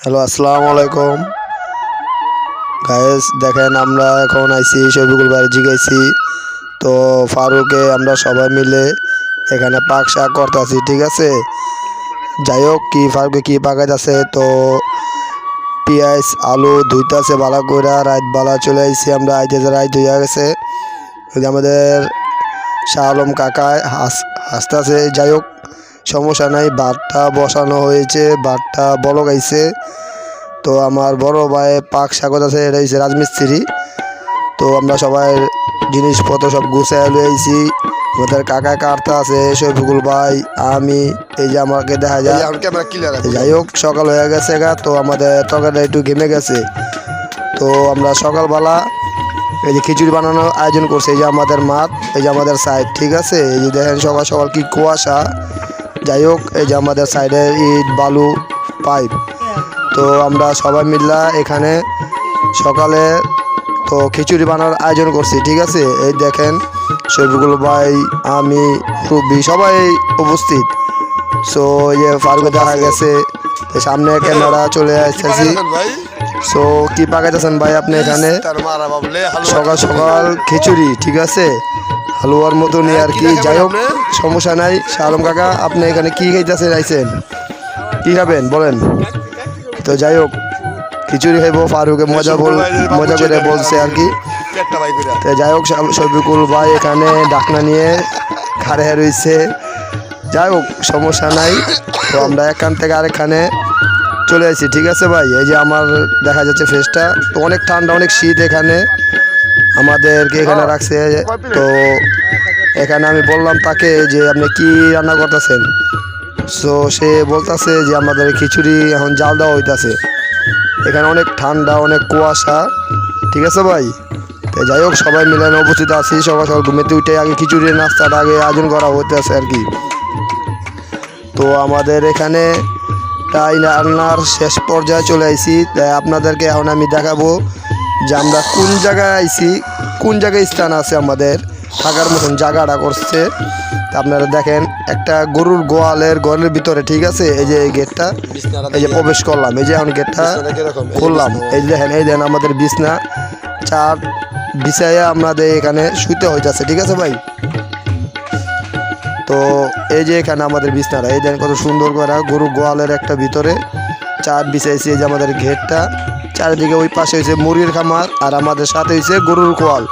Hello, আসসালামু আলাইকুম guys. দেখেন আমরা এখন আইছি শফিকুল ভাই জিগাইছি। তো ফারুকে আমরা সবাই মিলে এখানে পাক শাক করতেছি, ঠিক আছে। যাই হোক, কি ফারুকে কি পাকাইতেছে, তো পেঁয়াজ আলু ধুইতেছে ভালো করে। রাত বালা চলে আইছি আমরা, আইতেছে রাত হইয়া গেছে। ওই যে আমাদের শাহ আলম কাকা হাসতেছে। যাই হোক, সমস্যা নাই, ভাতটা বসানো হয়েছে, ভাতটা বলক আইছে। তো আমার বড় ভাই পাক স্বাগত আছে, এটা হচ্ছে রাজমিস্ত্রি। তো আমরা সবাই জিনিসপত্র সব গুছাই লয়ে আইছি। আমাদের কাকা কার্তা আছে, শফিকুল ভাই, আমি, এই যে আমাকে দেখা যায়। যাই হোক, সকাল হয়ে গেছে গা, তো আমাদের তরকারিটা একটু ঘেমে গেছে। তো আমরা সকালবেলা এই যে খিচুড়ি বানানোর আয়োজন করছি। এই যে আমাদের মাঠ, এই যে আমাদের সাইড, ঠিক আছে। এই যে দেখেন সকাল সকাল কি কুয়াশা। যাই হোক, এই যে আমাদের সাইডে ইট বালু পাইপ। তো আমরা সবাই মিল্লা এখানে সকালে তো খিচুড়ি বানানোর আয়োজন করছি, ঠিক আছে। এই দেখেন শফিকুল ভাই, আমি, রুবি সবাই উপস্থিত। সো এই যে ফারুক দেখা গেছে, সামনে ক্যামেরা চলে আসতেছি। সো কি পাকাইতেছেন ভাই আপনি এখানে? সকাল সকাল খিচুড়ি, ঠিক আছে, হালুয়ার মতনই আর কি। যাই হোক, সমস্যা নাই। শাহ আলম কাকা, আপনি এখানে কি খাইতেছেন আইছেন? কি খাবেন বলেন? তো যাই হোক, খিচুড়ি খাইব। ফারুকে মজা করে বলছে আর কি। তো যাই হোক, শফিকুল ভাই এখানে ডাকনা নিয়ে খাড়ে রয়েছে। যাই হোক, সমস্যা নাই। তো আমরা এখান থেকে আরেকখানে চলে আসছি, ঠিক আছে ভাই। এই যে আমার দেখা যাচ্ছে ফেসটা, তো অনেক ঠান্ডা, অনেক শীত এখানে আমাদেরকে এখানে রাখছে। তো এখানে আমি বললাম তাকে যে আপনি কি রান্না করতেছেন। সো সে বলতেছে যে আমাদের খিচুড়ি এখন জাল দেওয়া হইতাছে। এখানে অনেক ঠান্ডা, অনেক কুয়াশা, ঠিক আছে ভাই। তো যাই হোক, সবাই মিলে উপস্থিত আছি। সকাল সকাল ঘুমেতে উঠে আগে খিচুড়ির নাস্তাটা আগে আয়োজন করা হইতেছে আর কি। তো আমাদের এখানে তাই রান্নার শেষ পর্যায়ে চলে আইছি। তাই আপনাদেরকে এখন আমি দেখাবো যে আমরা কোন জায়গায় আইছি, কোন জায়গায় স্থান আছে আমাদের থাকার মতন জায়গাটা করছে। তা আপনারা দেখেন, একটা গরুর গোয়ালের ঘরের ভিতরে, ঠিক আছে। এই যে এই গেটটা, এই যে প্রবেশ করলাম, এই যে এখন গেটটা খুললাম। এই যে দেখেন, এই দেখেন আমাদের বিছনা চার বিছাইয়া আমাদের এখানে শুইতে হইতেছে, ঠিক আছে ভাই। তো এই যে এখানে আমাদের বিছনাটা, এই দেখেন কত সুন্দর করে গরু গোয়ালের একটা ভিতরে চার বিছাইছি। এই যে আমাদের ঘেরটা, চারিদিকে ওই পাশে হয়েছে মুরগির খামার, আর আমাদের সাথে হয়েছে গরুর কোয়াল।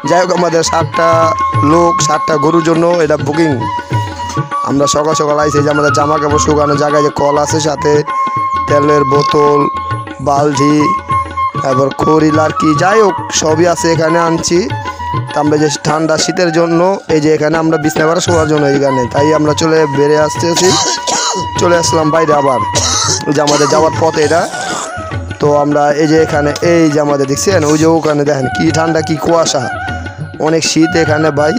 যাই হোক, আমাদের 7টা লোক 7টা গরুর জন্য এটা বুকিং। আমরা সকাল সকাল আইছি। যে আমাদের জামা কাপড় শুকানোর জায়গায় যে কল আছে, সাথে তেলের বোতল, বালতি, তারপর খড়ি, লার্কি, যাই হোক সবই আছে এখানে আনছি। আমরা যে ঠান্ডা শীতের জন্য এই যে এখানে আমরা বিছনা করে শোয়ার জন্য এইখানে, তাই আমরা বেড়ে আসতেছি। চলে আসলাম বাইরে আবার, ওই যে আমাদের যাওয়ার পথে এটা। তো আমরা এই যে এখানে, এই যে আমাদের দেখছেন ওই যে ওখানে দেখেন কি ঠান্ডা, কি কুয়াশা, অনেক শীত এখানে ভাই।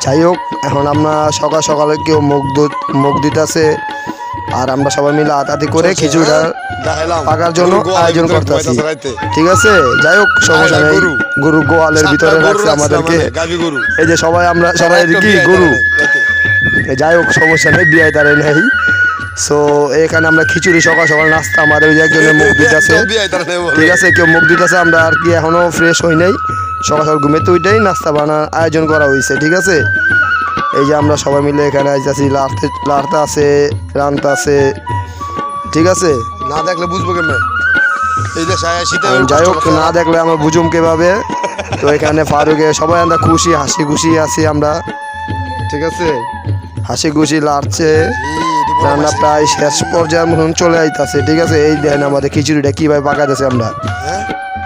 যাই হোক, এখন আমরা সকাল সকালে কেউ মুখ দিতেছে, আর আমরা সবাই মিলে আতাতি করে খিচুড়িটা পাকার জন্য আয়োজন করতেছি, ঠিক আছে। যাই হোক, সমস্যা নেই। গরু গোয়ালের ভিতরে রাখছে আমাদেরকে। এই যে সবাই আমরা সবাই কি গরু, যাই হোক সমস্যা নেই, বিয়ে তারে নেই। সো এখানে আমরা খিচুড়ি সকাল সকাল নাস্তা, আমাদের ওই যে একজনের মুখ দিতেছে, ঠিক আছে, কেউ মুখ দিতেছে। আমরা আর কি এখনো ফ্রেশ হই নাই, সকাল সকাল ঘুমেতে ওইটাই নাস্তা বানার আয়োজন করা হয়েছে, ঠিক আছে। এই যে আমরা সবাই মিলে এখানে আইতেছি, লাড়তে আছে, রানতে আছে, ঠিক আছে। না দেখলে বুঝবো কেমন। এই যে যাই হোক, না দেখলে আমরা বুঝুম কিভাবে। তো এখানে ফারুকে সবাই আমরা খুশি, হাসি খুশি আছি আমরা, ঠিক আছে। হাসি খুশি লাগছে, রান্না প্রায় শেষ পর্যায়ের মতন চলে আইতাছে, ঠিক আছে। এই দেখেন আমাদের খিচুড়িটা কিভাবে পাকাইতেছে।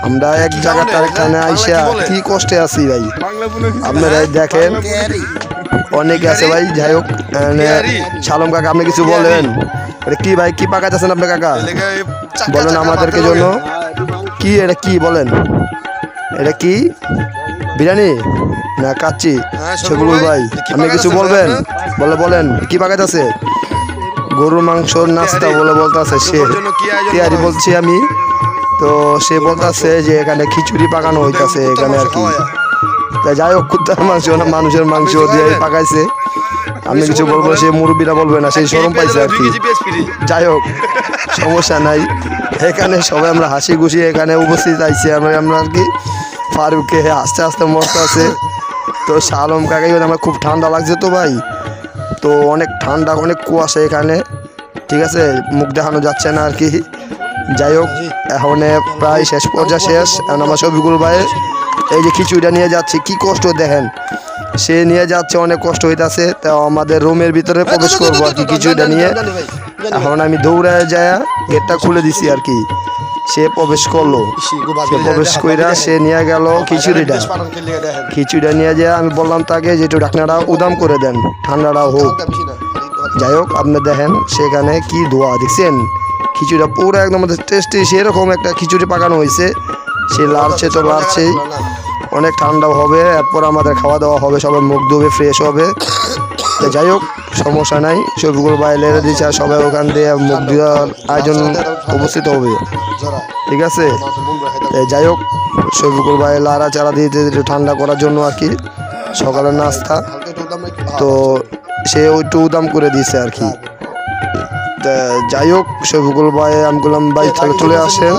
আমরা এক জায়গাটা এখানে আইসা কি কষ্টে আছি ভাই, আপনারা দেখেন অনেকে আছে ভাই। যাই হোক, শালম কাকা আপনি কিছু বলেন, কি ভাই কি পাকাইতেছেন আপনার কাকা, বলেন আমাদেরকে জন্য। কি এটা, কি বলেন, এটা কি বিরিয়ানি না কাচ্চি? সেগুলো ভাই আপনি কিছু বলবেন, বলেন কি পাকাইতেছে? গরুর মাংসর নাস্তা বলতেছে সে, তিয়ারি বলছি আমি। তো সে বলতেছে যে এখানে খিচুড়ি পাকানো হইতাছে এখানে আর কি। তাই যাই হোক, কুত্তার মাংস না মানুষের মাংস দিয়ে পাকাইছে। আমি কিছু বলবো, সে মুরব্বীরা বলবে না, সেই শরম পাইছে আর কি। যাই হোক, সমস্যা নাই। এখানে সবাই আমরা হাসি খুশি এখানে উপস্থিত আইছি আমরা আর কি। ফারুককে আস্তে আস্তে মরতে আছে। তো শালম কাকাই আমার খুব ঠান্ডা লাগছে তো ভাই, তো অনেক ঠান্ডা অনেক কুয়াশা এখানে, ঠিক আছে, মুখ দেখানো যাচ্ছে না আর কি। যাই হোক, এখন প্রায় শেষ পর্যায়ে শেষ। এখন আমার শফিকুল ভাই এই যে খিচুড়িটা নিয়ে যাচ্ছে, কি কষ্ট দেখেন, সে নিয়ে যাচ্ছে, অনেক কষ্ট হইতাছে। তো আমাদের রুমের ভিতরে প্রবেশ করবো আর কি খিচুড়িটা নিয়ে। এখন আমি দৌড়ায় যায় গেটটা খুলে দিছি আর কি। সে প্রবেশ করলো, সে প্রবেশ কইরা সে নিয়ে গেল খিচুড়িটা নিয়ে যায়। আমি বললাম তাকে যে একটু ঢাকনাটা উদাম করে দেন, ঠান্ডাটা হোক। যাই হোক, আপনি দেখেন সেখানে কি ধোয়া দেখছেন, খিচুড়িটা পুরো একদম টেস্টি, সেরকম একটা খিচুড়ি পাকানো হয়েছে। সে লাড়ছে তো লাড়ছেই, অনেক ঠান্ডাও হবে, এরপর আমাদের খাওয়া দাওয়া হবে, সবাই মুখ ধুবে ফ্রেশ হবে। তো যাই হোক, সমস্যা নাই, শফিকুল ভাই লেড়ে দিচ্ছে, আর সবাই ওখান দিয়ে মুখ ধোয়ার আয়োজন উপস্থিত হবে, ঠিক আছে। যাই হোক, শফিকুল ভাই লাড়া চারা দিয়ে একটু ঠান্ডা করার জন্য আর কি, সকালের নাস্তা। তো সে একটু উদাম করে দিয়েছে আর কি। যাই হোক, শফিকুল ভাই আমি বললাম ভাই তাহলে চলে আসেন,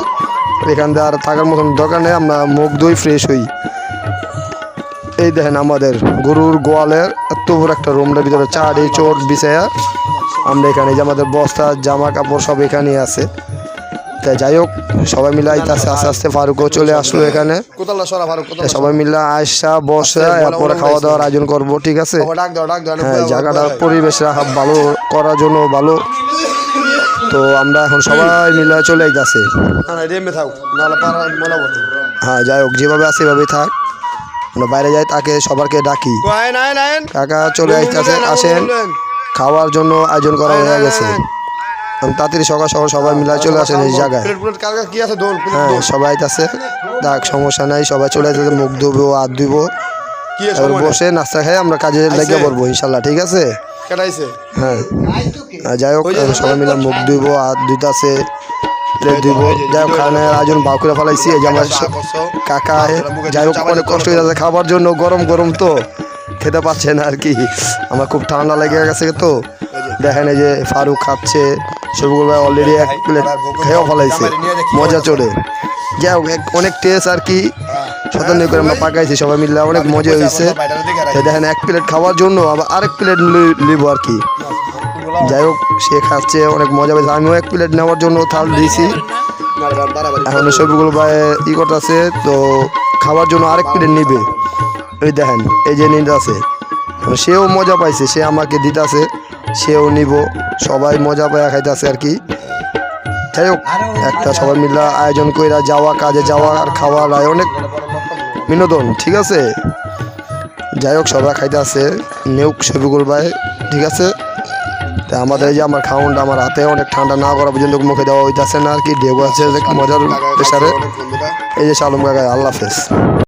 এখান দিয়ে আর থাকার মতন দরকার নেই, আমরা মুখ ধুই ফ্রেশ হই। এই দেখেন আমাদের গরুর গোয়ালের এত বড় একটা রুমের ভিতরে চারি চোট বিছায়া আমরা এখানে, যে আমাদের বস্তা জামা কাপড় সব এখানে আছে। তাই যাই হোক, সবাই মিলে আইতাছে আস্তে আস্তে। ফারুকও চলে আসলো এখানে, সবাই মিলে আয়সা বসা, এরপরে খাওয়া দাওয়ার আয়োজন করবো, ঠিক আছে। হ্যাঁ, জায়গাটা পরিবেশ রাখা ভালো করার জন্য ভালো। তো আমরা এখন সবাই মিলে চলে আইতাছে। হ্যাঁ, যাই হোক, যেভাবে আছে সেভাবেই থাক, আমরা বাইরে যাই, তাকে সবারকে ডাকি। কাকা চলে আইতাছে, আসেন, খাওয়ার জন্য আয়োজন করা হয়ে গেছে। তাড়াতাড়ি সকাল সকাল সবাই মিলে চলে আসেন এই জায়গায়। হ্যাঁ, সবাই আইতাছে, দেখ সমস্যা নাই, সবাই চলে আসতেছে, মুখ ধুবো, হাত ধুবো, বসে নাস্তা খাই আমরা কাজে লেগে পড়বো ইনশাল্লাহ, ঠিক আছে। হ্যাঁ, যাই হোক, সবাই মিলে মুখ ধুইবো, হাত ধুইতাছে, প্লেট ধুইব। যাই হোক, খানের আয়োজন ভাগ করে ফেলাইছি। এই যে আমার কাকা, যাই হোক, অনেক কষ্ট হয়ে যাচ্ছে খাবার জন্য, গরম গরম তো খেতে পাচ্ছে না আর কি। আমার খুব ঠান্ডা লেগে গেছে তো। দেখেন এই যে ফারুক খাচ্ছে, শফিকুল ভাই অলরেডি এক প্লেট খেয়েও ফেলাইছে মজা চড়ে। যাই হোক, অনেক টেস্ট আর কি, সতর্ক করে আমরা পাকাইছি সবাই মিলে, অনেক মজা হয়েছে। দেখেন এক প্লেট খাওয়ার জন্য আবার আরেক প্লেট নিব আর কি। যাই হোক, সে খাচ্ছে, অনেক মজা পেয়েছে। আমিও এক প্লেট নেওয়ার জন্য থাল দিয়েছি। এখন শফিকুল ভাই ই করতেছে, তো খাওয়ার জন্য আরেক প্লেট নিবে। ওই দেখেন এই যে নিতে আছে, সেও মজা পাইছে, সে আমাকে দিতেছে, সেও নিব, সবাই মজা পায় খাইতেছে আর কি। যাই হোক, একটা সবাই মিলে আয়োজন করে যাওয়া, কাজে যাওয়া আর খাওয়ার অনেক বিনোদন, ঠিক আছে। যাই হোক, সবাই খাইতে আছে, নেউক শফিকুল ভাই, ঠিক আছে। তা আমাদের এই যে আমার খাউনটা আমার হাতে অনেক ঠান্ডা না করা পর্যন্ত মুখে দেওয়া হইতেছে না আর কি, ঢেউ আছে মজার প্রেসারে। এই যে শালম কাকা, আল্লাহ হাফেজ।